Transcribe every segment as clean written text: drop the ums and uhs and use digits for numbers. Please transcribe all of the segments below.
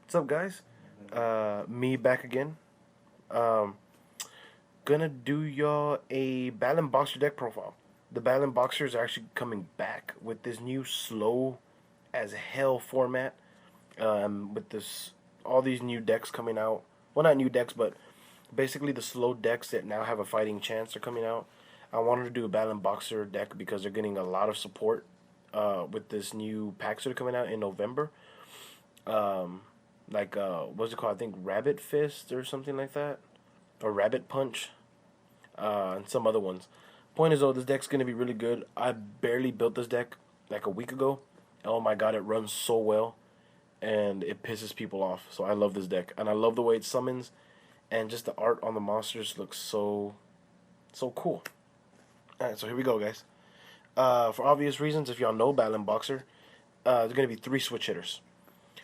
What's up, guys? Me back again. Um, gonna do y'all a BATTLIN Boxer deck profile. The BATTLIN Boxers are actually coming back with this new slow as hell format. With this, all these new decks coming out. Well, not new decks, but basically the slow decks that now have a fighting chance are coming out. I wanted to do a BATTLIN Boxer deck because they're getting a lot of support with this new packs that are coming out in November. Um, what's it called? I think Rabbit Fist or something like that, or Rabbit Punch, and some other ones. Point is, though, this deck's gonna be really good. I barely built this deck like a week ago. Oh my god, it runs so well, and it pisses people off. So I love this deck, and I love the way it summons, and just the art on the monsters looks so cool. All right, so here we go, guys. For obvious reasons, if y'all know Battling Boxer, there's gonna be three switch hitters.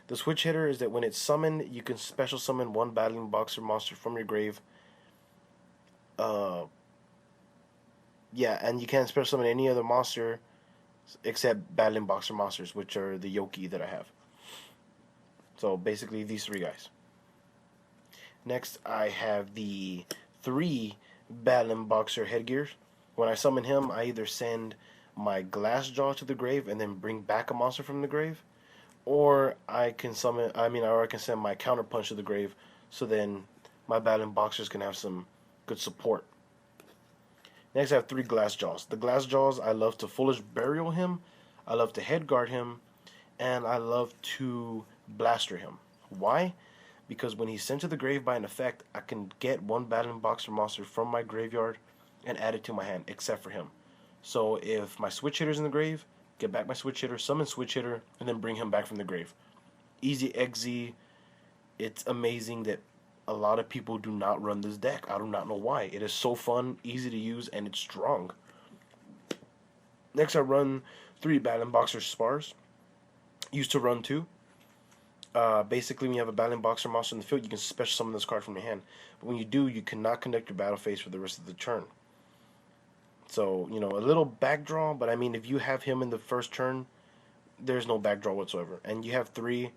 The switch hitter is that when it's summoned, you can special summon one Battling Boxer monster from your grave. Uh, yeah, and you can't special summon any other monster except Battling Boxer monsters, which are the Yoki that I have. So basically, these three guys. Next, I have the three Battling Boxer headgears. When I summon him, I either send my Glassjaw to the grave and then bring back a monster from the grave, or I can or I can send my Counterpunch to the grave, so then my Battling Boxers can have some good support. Next, I have three Glassjaws. The Glassjaws, I love to Foolish Burial him, I love to Headguard him, and I love to Blaster him. Why? Because when he's sent to the grave by an effect, I can get one Battling Boxer monster from my graveyard and add it to my hand, except for him. So if my switch hitter's in the grave, get back my switch hitter, summon switch hitter, and then bring him back from the grave. Easy XZ. It's amazing that a lot of people do not run this deck. I do not know why. It is so fun, easy to use, and it's strong. Next, I run three Battling Boxer Spars. Used to run two. Basically, when you have a Battling Boxer monster in the field, you can special summon this card from your hand. But when you do, you cannot connect your battle phase for the rest of the turn. So, a little backdraw, but I mean, if you have him in the first turn, there's no backdraw whatsoever. And you have three,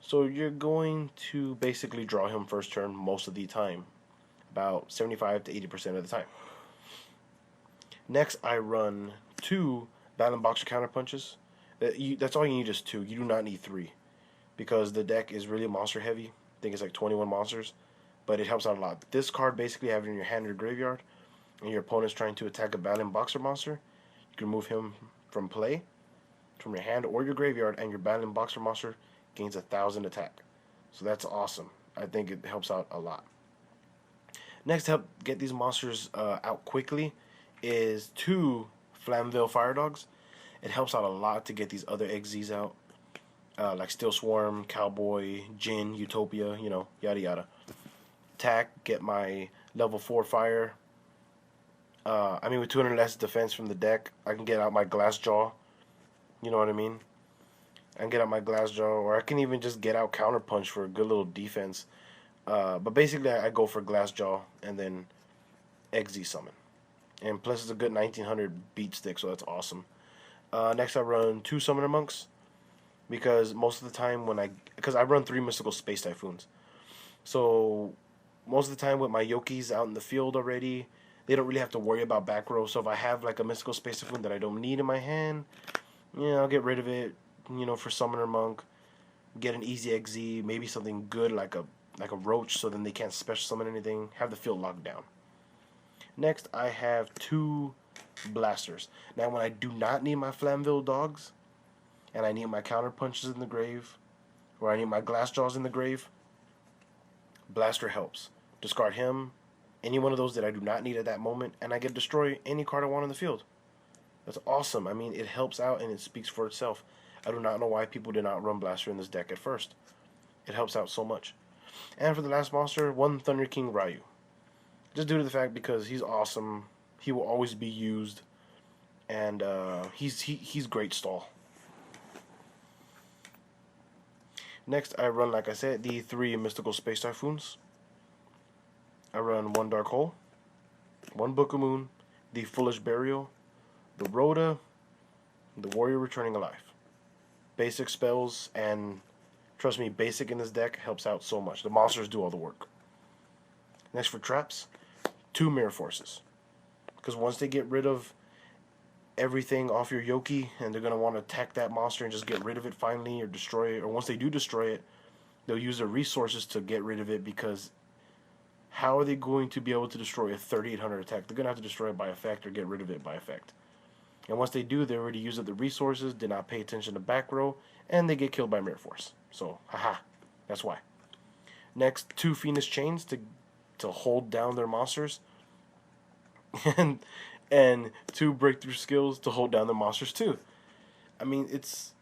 so you're going to basically draw him first turn most of the time. About 75 to 80% of the time. Next, I run two Battling Boxer Counterpunches. That's all you need is two. You do not need three, because the deck is really monster heavy. I think it's like 21 monsters, but it helps out a lot. This card basically have it in your hand or your graveyard, and your opponent's trying to attack a Battling Boxer monster. You can remove him from play, from your hand or your graveyard, and your Battling Boxer monster gains 1,000 attack. So that's awesome. I think it helps out a lot. Next, to help get these monsters out quickly is two Flamville Fire Dogs. It helps out a lot to get these other XZs out, like Steel Swarm, Cowboy, Jin, Utopia, yada yada. Attack, get my level 4 fire. With 200 less defense from the deck, I can get out my Glassjaw. You know what I mean? I can get out my Glassjaw, or I can even just get out Counterpunch for a good little defense. But basically, I go for Glassjaw and then XZ summon. And plus, it's a good 1900 beat stick, so that's awesome. Next, I run two Summoner Monks, because most of the time because I run three Mystical Space Typhoons. So most of the time with my Yokis out in the field already, they don't really have to worry about back row. So if I have like a Mystical Space Typhoon that I don't need in my hand, I'll get rid of it, for Summoner Monk. Get an easy XZ, maybe something good like a Roach, so then they can't special summon anything. Have the field locked down. Next, I have two Blasters. Now, when I do not need my Flamville Dogs, and I need my Counterpunches in the grave, or I need my Glassjaws in the grave, Blaster helps. Discard him, any one of those that I do not need at that moment, and I get to destroy any card I want on the field. That's awesome. I mean, it helps out and it speaks for itself. I do not know why people did not run Blaster in this deck at first. It helps out so much. And for the last monster, one Thunder King Ryu. Just due to the fact because he's awesome, he will always be used, and he's great stall. Next, I run, like I said, the three Mystical Space Typhoons. I run one Dark Hole, one Book of Moon, the Foolish Burial, the Rhoda, the Warrior Returning Alive. Basic spells and Trust me, basic in this deck helps out so much. The monsters do all the work. Next for traps, 2 mirror forces. Because once they get rid of everything off your Yoki, and they're going to want to attack that monster and just get rid of it finally, or destroy it, or once they do destroy it, they'll use their resources to get rid of it, because how are they going to be able to destroy a 3800 attack? They're going to have to destroy it by effect or get rid of it by effect. And once they do, they already use up the resources, did not pay attention to back row, and they get killed by Mirror Force. So, haha, that's why. Next, 2 Phoenix Chains to hold down their monsters. and 2 Breakthrough Skills to hold down the monsters too. I mean, it's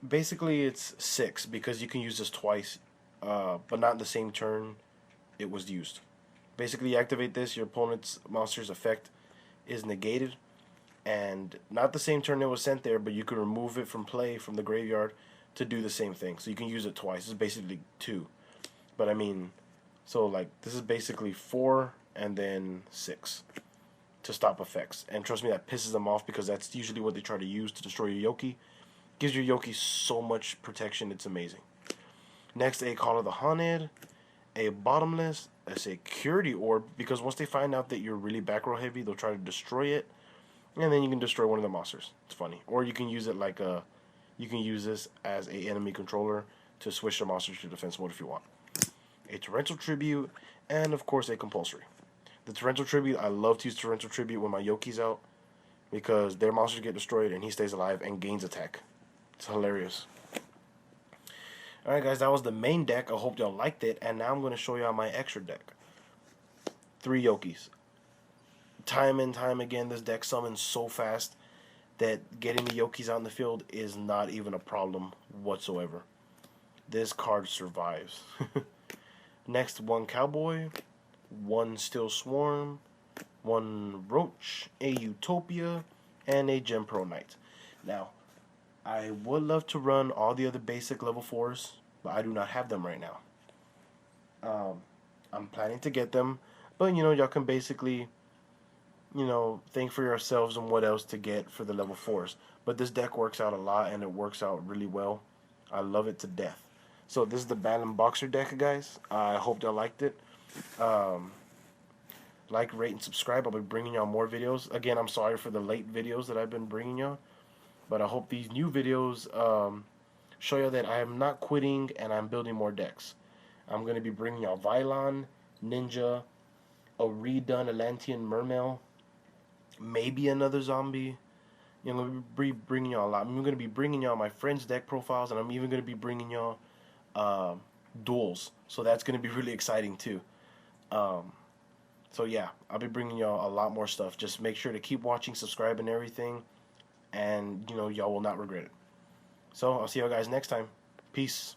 6, because you can use this twice, but not in the same turn it was used. Basically, you activate this, your opponent's monster's effect is negated, and not the same turn it was sent there, but you can remove it from play from the graveyard to do the same thing. So you can use it twice. It's basically 2. But I mean, so like this is basically 4 and then 6 to stop effects. And trust me, that pisses them off, because that's usually what they try to use to destroy your Yoki. Gives your Yoki so much protection, it's amazing. Next, a Call of the Haunted, a Bottomless, a Security Orb, because once they find out that you're really back row heavy, they'll try to destroy it, and then you can destroy one of the monsters. It's funny. Or you can use it like you can use this as a enemy controller to switch the monsters to defense mode if you want. A Torrential Tribute, and of course a Compulsory. The Torrential Tribute, I love to use Torrential Tribute when my Yoki's out, because their monsters get destroyed and he stays alive and gains attack. It's hilarious. Alright guys, that was the main deck. I hope y'all liked it, and now I'm going to show y'all my extra deck. 3 Yokis. Time and time again, this deck summons so fast that getting the Yokis out in the field is not even a problem whatsoever. This card survives. Next, 1 Cowboy, 1 Steel Swarm, 1 Roach, a Utopia, and a Gem Pro Knight. Now, I would love to run all the other basic level 4s, but I do not have them right now. I'm planning to get them, but you know, y'all can basically, you know, think for yourselves on what else to get for the level 4s. But this deck works out a lot, and it works out really well. I love it to death. So this is the BATTLIN Boxer deck, guys. I hope y'all liked it. Like, rate, and subscribe. I'll be bringing y'all more videos. Again, I'm sorry for the late videos that I've been bringing y'all, but I hope these new videos show you that I am not quitting and I'm building more decks. I'm going to be bringing y'all Vylon, Ninja, a redone Atlantean Mermail, maybe another zombie. You know, I'm going to be bringing y'all a lot. I'm going to be bringing y'all my friends' deck profiles, and I'm even going to be bringing y'all duels. So that's going to be really exciting too. So yeah, I'll be bringing y'all a lot more stuff. Just make sure to keep watching, subscribe, and everything, and you know, y'all will not regret it. So I'll see y'all guys next time. Peace.